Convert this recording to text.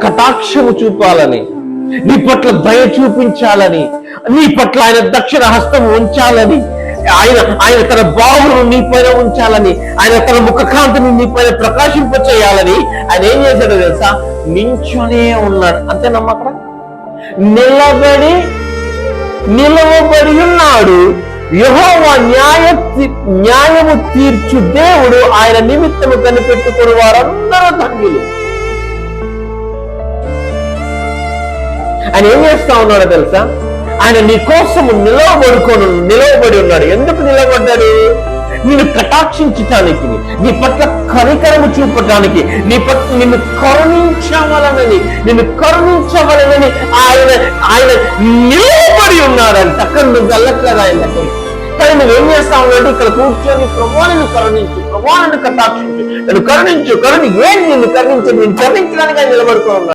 కటాక్షము చూపాలని, నీ పట్ల దయ చూపించాలని, నీ పట్ల ఆయన దక్షిణ హస్తము ఉంచాలని, ఆయన తన బాహువును నీ పైన ఉంచాలని, ఆయన తన ముఖకాంతిని నీ పైన ప్రకాశింపచేయాలని ఆయన ఏం చేశాడో తెలుసా? నించునే ఉన్నాడు. అంతేనమ్మా, అక్కడ నిలవబడి ఉన్నాడు. యెహోవా న్యాయము తీర్చు దేవుడు, ఆయన నిమిత్తము కనిపెట్టుకుని వారందరూ ధన్యులు. ఆయన ఏం చేస్తా ఉన్నాడో తెలుసా? ఆయన నీ కోసము నిలవబడి ఉన్నాడు. ఎందుకు నిలబడ్డాడు? నిన్ను కటాక్షించటానికి, నీ పట్ల కనికరము చూపటానికి, నిన్ను కరుణించవలనని ఆయన నిలవబడి ఉన్నాడంట. అక్కడ నువ్వు వెళ్ళట్లేదు ఆయన దగ్గర. కానీ నువ్వేం చేస్తా ఉన్నాడు? ఇక్కడ కూర్చొని ప్రభువా నన్ను కరుణించు, ప్రభువా నన్ను కటాక్షించు, నన్ను కరుణించు. నిన్ను కరుణించడానికి ఆయన నిలబడుతూ ఉన్నాడు.